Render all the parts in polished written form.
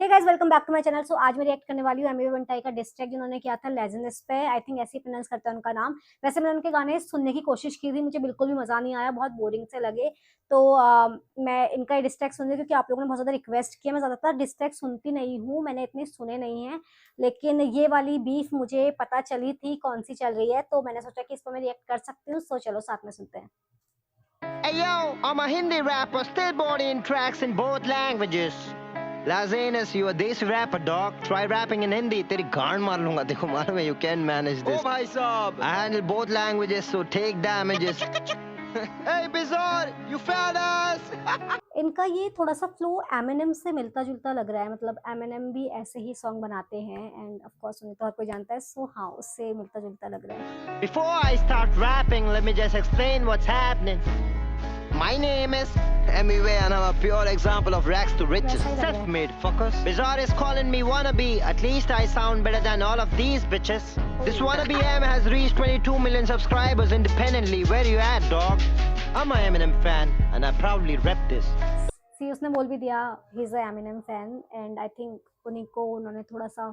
Guys welcome back to my channel. So आज मैं react करने वाली हूँ एमी बंटाई का डिस ट्रैक जिन्होंने किया था लेजेंड्स पे। आई थिंक ऐसे ही प्रोनाउंस करते हैं उनका नाम। वैसे मैंने उनके गाने सुनने की कोशिश की थी, मुझे बिल्कुल भी मजा नहीं आया, बहुत बोरिंग से लगे। तो मैं इनका डिस ट्रैक सुन रही हूँ क्योंकि आप लोगों ने बहुत ज्यादा रिक्वेस्ट किया। मैं ज्यादातर डिस ट्रैक सुनती नहीं हूँ, मैंने इतने सुने नहीं है, लेकिन ये वाली बीफ मुझे पता चली थी कौन सी चल रही है, तो मैंने सोचा कि इस पर मैं रिएक्ट कर सकती हूँ। सो चलो साथ में सुनते हैं। Hey yo, I'm a Hindi rapper, still boarding tracks in both languages. Lazanis, you a desi rapper, dog. Try rapping in Hindi, तेरी गांड मार लूंगा देखो मालूम है, you can manage this. Oh भाई साहब. I handle both languages, so take damages. Hey Bizarre, you found us. इनका ये थोड़ा सा फ्लो एमिनेम से मिलता जुलता लग रहा है, मतलब एमिनेम भी ऐसे ही सॉन्ग बनाते हैं एंड ऑफ कोर्स उन्हें तो हर कोई जानता है। सो हाँ, उससे मिलता जुलता लग रहा है। Before I start rapping, let me just explain what's happening. My name is Emiway and I'm a pure example of rags to riches. Self-made fuckers. Bizarre is calling me wannabe. At least I sound better than all of these bitches. This wannabe M has reached 22 million subscribers independently. Where you at, dog? I'm a Eminem fan and I proudly rep this. सी उसने बोल भी दिया he is a Eminem fan and I think उन्होंने थोड़ा सा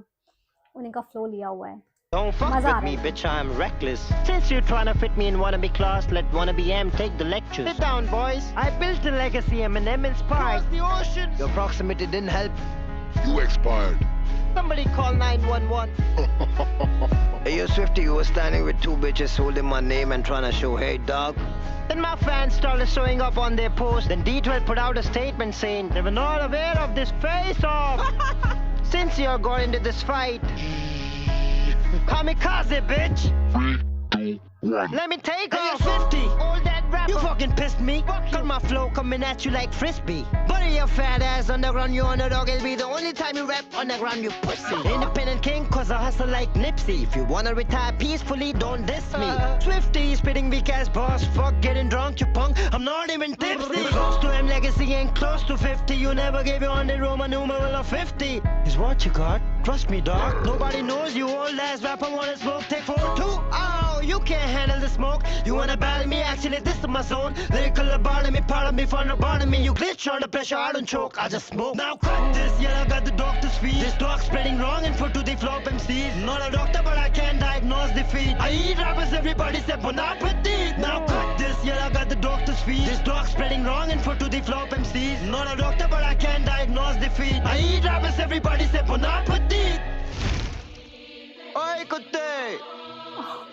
उन्हीं का flow लिया हुआ है। Don't fuck Maza with me, aa raha bitch, I'm reckless. Since you're trying to fit me in wannabe class, let wannabe M take the lectures. Sit down, boys. I built a legacy Eminem inspired. Across the ocean. Your proximity didn't help. You expired. Somebody call 911. Hey, yo, Swifty, you were standing with two bitches holding my name and trying to show hate, dog. Then my fans started showing up on their post. Then D12 put out a statement saying they were not aware of this face-off. Since you got into this fight, kamikaze, bitch. 3, 2, 1. Let me take Hey, off. yo, 50. All that rap. You fucking pissed me. Cut my flow coming at you like frisbee. Bury your fat ass underground, you underdog. It'll be the only time you rap underground, you pussy. Independent king, cause I hustle like Nipsey. If you wanna retire peacefully, don't diss me. Swifty, spitting weak ass boss. Fuck getting drunk, you punk. I'm not even tipsy. Close to M legacy ain't close to 50. You never gave your 100 Roman numeral of 50. Is what you got. Trust me, dog. Nobody knows you old ass rapper wanna smoke. Take 4-2. Oh, you can't handle the smoke. You wanna battle me? Actually, this is my zone. Lyrical about me, part of me, fun about me. You glitch under pressure, I don't choke. I just smoke. Now cut this, yeah, I got the doctor's fee. This dog spreading wrong info to the flop MCs. Not a doctor, but I can diagnose defeat. I eat rappers, everybody said bon appetit. Now cut this, yeah, I got the doctor's fee. This dog spreading wrong info to the flop MCs. Not a doctor, but I can diagnose defeat. I eat rappers, everybody said bon appetit. ओए कुत्ते,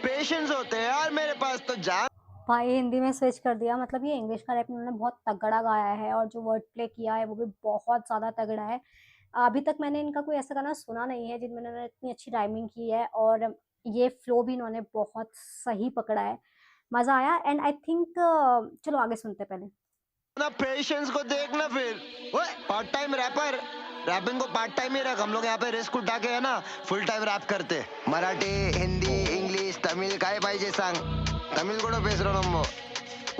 patience होते हैं यार मेरे पास तो जान। भाई हिंदी में स्विच कर दिया, मतलब ये इंग्लिश का रैप इन्होंने बहुत तगड़ा गाया है और जो वर्ड प्ले किया है वो भी बहुत ज्यादा तगड़ा है। अभी तक मैंने इनका कोई ऐसा गाना सुना नहीं है जिनमें इन्होंने इतनी अच्छी राइमिंग की है और ये फ्लो भी इन्होंने बहुत सही पकड़ा है, मजा आया। एंड आई थिंक चलो आगे सुनते हैं पहले। ना पेशेंस को देखना फिर। ओए पार्ट टाइम रैपर, रैपिंग को पार्ट टाइम ही रख। हम लोग यहाँ पे रिस्क उठा के है ना फुल टाइम रैप करते। मराठी, हिंदी, इंग्लिश, तमिल काय पाहिजे सांग। तमिल को पेसरो नम्बो।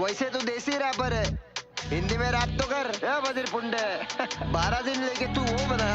वैसे तो देसी रैपर है, हिंदी में रैप तो कर। ए बदिर पुंडे 12 दिन लेके तू वो बना।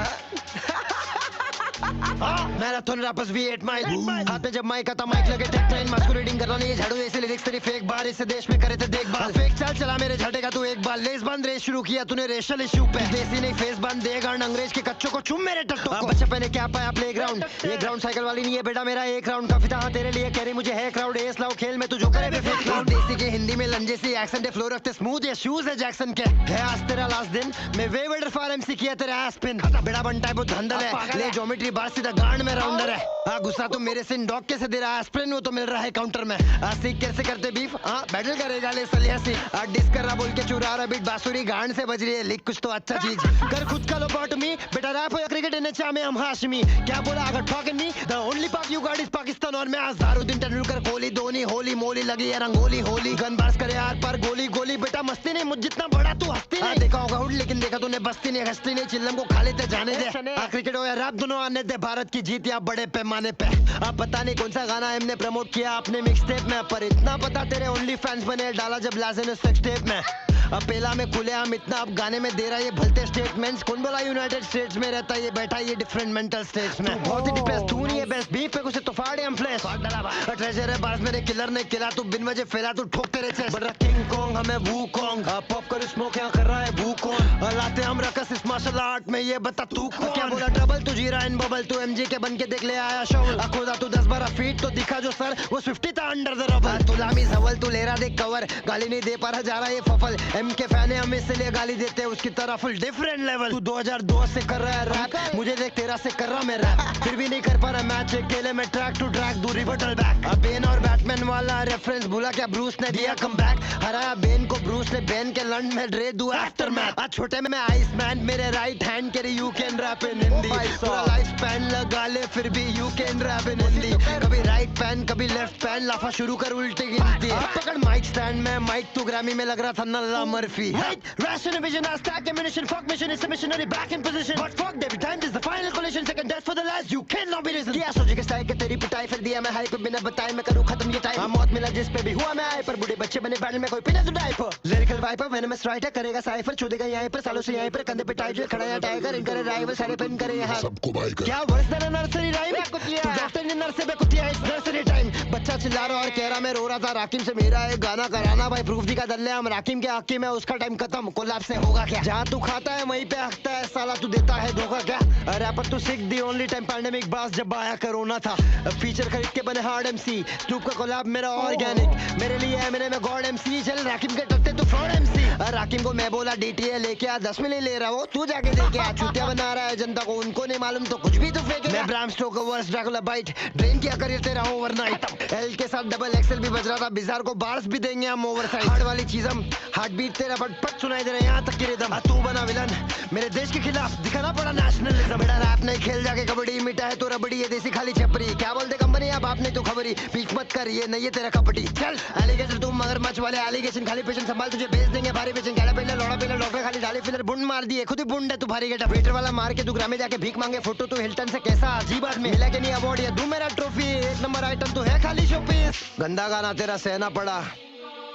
मैराथन रैपर्स भी 8 माइल हाथ में जब माइक आता माइक लगे टेक 9 मास्कुलेटिंग करना नहीं झाड़ू ऐसे लिरिक्स तेरी फेक बार इसे देश में करे थे देखभाल फेक चाल चला मेरे झटेगा तू एक बार लेस बंद रेस शुरू किया तूने रेशल इश्यू पे देसी नहीं फेस बंद देगा अंग्रेज के कच्चों को चुम मेरे टट्टू को बच्चे पहने क्या पाया प्लेग्राउंड ये ग्राउंड साइकिल वाली नहीं है बेटा मेरा एक राउंड काफी था तेरे लिए कह रही मुझे है क्राउड एस लाओ खेल में तू जो करे फेक क्राउड देसी के हिंदी में लंजे से एक्सेंट है फ्लो रखते स्मूथ या शूज है जैक्सन के है आज तेरा लास्ट दिन मैं वे वेडर फार एमसी किया तेरा एस पिन बेड़ा बनता है वो धंधल है ले ज्योमेट्री बार सीधा गांड में राउंडर है। हाँ गुस्सा तो मेरे से डॉग के से दे रहा है एस्प्रिन वो तो मिल रहा है काउंटर में। सीख कैसे करते बीफ हाँ बैटल करेगा ले सलियासी डिस कर रहा बोल के चुरा रहा बीट बांसुरी गांड से बज रही है लिख कुछ तो अच्छा चीज कर खुद का लोबोटमी बेटा रैप हो या क्रिकेट नेचा में हम हाशमी क्या बोला अगर टॉकिंग मी द ओनली पाक यू गॉट इज पाकिस्तान और मैं अजहरुद्दीन तेंदुलकर कोहली धोनी होली मोली लगी है रंगोली होली गन बार्स करे यार पर गोली गोली बेटा मस्ती नहीं मुझ जितना बड़ा तू हस्ती नहीं देखा होगा हुड लेकिन देखा तूने बस्ती नहीं हस्ती नहीं चिल्लम को खा लेते जाने दे क्रिकेट हो या रैप दोनों आने दे भारत की जीत या बड़े पैमाने पे। अब पता नहीं कौन सा गाना हमने प्रमोट किया अपने मिक्स टेप में पर इतना पता तेरे ओनली फैंस बने डाला जब लाजेनस सेक्स टेप में। अब पहला में खुले हम इतना अब गाने में दे रहा है ये भलते स्टेटमेंट्स कौन बोला यूनाइटेड स्टेट्स में रहता है, ये बैठा है ये डिफरेंट मेंटल स्टेट्स में। बहुत ही डिप्रेस, तू नहीं है बेस्ट बीफ पे कुछ तो फाड़े हम फ्लैश ट्रेजर है बास मेरे किलर ने किला, तू बिन वजह फैला तू ठोक तेरे चेस्ट। बड़ा किंग कॉन्ग हमें वू कॉन्ग, पॉप कर स्मोक यहाँ कर रहा है वू कौन, लाते हम रकस इस मार्शल आर्ट में, ये बता तू कौन। क्या बोला डबल तू जीरा इन बबल, तू एमजी के बन के देख ले आया शॉल, खुदा तू 10-12 फीट तो दिखा जो सर वो 50 था अंडर द रबल। तू लामी सवल तू ले रहा देख कवर, गाली नहीं दे पा रहा जा रहा ये फफल, एम के फैन है हम इसलिए गाली देते हैं उसकी तरह फुल डिफरेंट लेवल। तू 2002 से कर रहा है रैप, मुझे देख तेरा से कर रहा मैं रैप, फिर भी नहीं कर पा रहा मैच, अकेले में ट्रैक टू ट्रैक दूर रिवर्टल बैक। अब बेन और बैटमैन वाला रेफरेंस भूला क्या, ब्रूस ने दिया कमबैक, हराया बेन को ब्रूस ने, बेन के लंड में ड्रे दू आफ्टर मैच। आज छोटे में मैं आइस मैन, मेरे राइट हैंड के you can rap in Hindi, पूरा लाइफ स्पैन लगा ले फिर भी you can rap in Hindi, कभी राइट पैन कभी लेफ्ट पैन, लाफा शुरू कर उल्टी गिनती, पकड़ माइक स्टैंड में माइक तू ग्रैमी में लग रहा था नल्ला Murphy. Ration vision, I stack ammunition, fuck mission, it's a missionary back in position, but fuck every time this is the final collision, second death for the last, you cannot be risen। क्या सोचे के style के तेरी पिटाई, फिर दिया मैं hype बिना बताए मैं करूँ खत्म ये टाइम, मौत मिला जिस पे भी हुआ मैं आए पर बुढ़े बच्चे बने बैटल में कोई पिना तो diaper, lyrical viper venomous writer करेगा साइफर, चूदेगा यहीं पर सालों से यहीं पर, कंधे पे टाइगर खड़ा है टाइगर, इनका राइवल सारे पिन करे यहाँ सबको भाई कर। क्या वर्ष देना नर्सरी राइम, तू डॉक्टर ने नर्स पे कुतिया इस नर्सरी टाइम, बच्चा चिल्ला रहा और कह रहा मैं रो रहा था, राकिम से मेरा एक गाना कराना भाई, प्रूफ दिखा दल्ले हम राकिम के हकी में, उसका टाइम खत्म कोलैप से होगा क्या, जहाँ तू खाता है वहीं पे हकता है साला, तू देता है धोखा क्या, रैपर तू सिक दी ओनली टाइम पैंडेमिक बास जब आया कोरोना था, फीचर खरीद के बने हार्ड एमसी, स्नूप का कोलैब मेरा ऑर्गेनिक, मेरे लिए एमिनेम में गॉड एमसी, चल राकिम के टट्टे तू फ्रॉड एमसी, राकिम को मैं बोला डीटीए लेके आ 10 में नहीं ले रहा वो तू जाके देखे आ, चूतिया बना रहा है जनता को, उनको नहीं मालूम तो कुछ भी तो फेंके, मैं Bram Stoker verse Dracula bite drain किया करियर तेरा ओवरनाइट, एल के साथ डबल एक्सेल भी बज रहा था, बिजार को बार्स भी देंगे हम ओवरसाइड, हार्ड वाली चीज हम हार्ट बीट तेरा पट सुनाई दे रहा है यहाँ तक की रिदम, तू बना विलन मेरे देश के खिलाफ दिखाना पड़ा नेशनलिज्म, बेटा रैप नहीं खेल जाके कबड्डी, मिटा है तो रबड़ी ये देसी खाली छपरी, क्या बोलते कंपनी अब आपने तो खबरी, पीछ मत कर ये नहीं है तेरा कपटी, चल एलिगेशन तुम मगर मच वाले एलिगेशन, खाली पेशेंट संभाल तुझे भेज देंगे भारी पेशेंट, गैला पहले लौड़ा पहले डॉक्टर खाली डाले फिलर बुंड मार दिए खुद ही बुंड है तू भारी गेटा, वेटर वाला मार के तू ग्रामे जाके भीख मांगे, फोटो तू हिल्टन से कैसा अजीब आदमी, मिला के नहीं अवार्ड ये दू मेरा ट्रॉफी, एक नंबर आइटम तो है खाली शोपीस, गंदा गाना तेरा सहना पड़ा,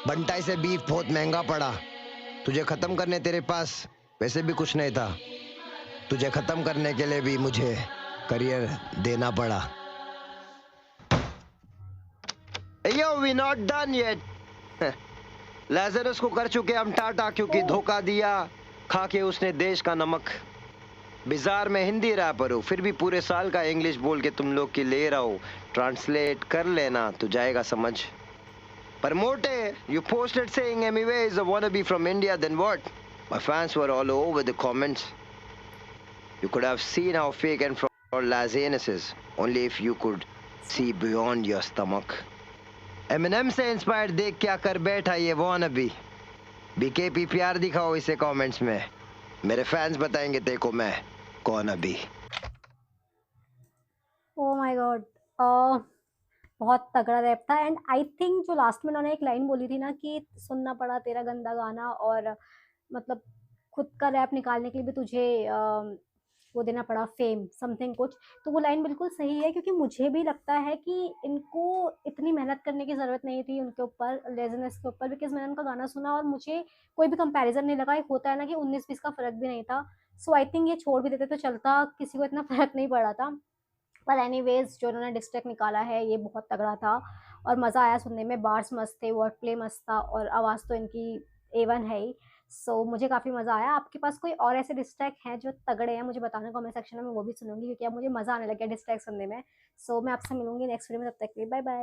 बंटाई से बीफ बहुत महंगा पड़ा, तुझे खत्म करने तेरे पास वैसे भी कुछ नहीं था, तुझे खत्म करने के लिए भी मुझे करियर देना पड़ा। Yo, we not done yet. Lazarus को कर चुके हम टाटा क्योंकि धोखा दिया खा के उसने देश का नमक, बिजार में हिंदी रैपर हूँ फिर भी पूरे साल का इंग्लिश बोल के तुम लोग की ले रहा हूँ, ट्रांसलेट कर लेना तो जाएगा समझ। पर मोटे you posted saying MUA is a wannabe from India, then what? My fans were all over the comments. You could have seen how fake and fraud Lazanis is, only if you could see beyond your stomach. Eminem से inspired देख क्या कर बैठा ये wannabe. BKP प्यार दिखाओ इसे comments में, मेरे फैंस बताएंगे देखो मैं कौन अभी। ओह माय गॉड, बहुत तगड़ा रैप था। एंड आई थिंक जो लास्ट में उन्होंने एक लाइन बोली थी ना कि सुनना पड़ा तेरा गंदा गाना, और मतलब खुद का रैप निकालने के लिए भी तुझे वो देना पड़ा फेम समथिंग कुछ, तो वो लाइन बिल्कुल सही है, क्योंकि मुझे भी लगता है कि इनको इतनी मेहनत करने की ज़रूरत नहीं थी उनके ऊपर, लेज़नेस के ऊपर, बिकॉज मैंने उनका गाना सुना और मुझे कोई भी कंपैरिजन नहीं लगा। एक होता है ना कि 19-20 का फ़र्क भी नहीं था, सो आई थिंक ये छोड़ भी देते तो चलता, किसी को इतना फ़र्क नहीं पड़ा था। पर एनीवेज जो उन्होंने डिस्ट्रैक्ट निकाला है ये बहुत तगड़ा था और मज़ा आया सुनने में, बार्स मस्त थे, वर्ड प्ले मस्त था और आवाज़ तो इनकी A1 है ही। सो मुझे काफ़ी मज़ा आया। आपके पास कोई और ऐसे डिस्ट्रैक्ट हैं जो तगड़े हैं, मुझे बताना कमेंट सेक्शन में, मैं वो भी सुनूंगी, क्योंकि अब मुझे मज़ा आने लग गया डिस्ट्रैक्ट सुनने में। सो मैं आपसे मिलूंगी नेक्स्ट वीडियो में, तब तक के लिए बाय बाय।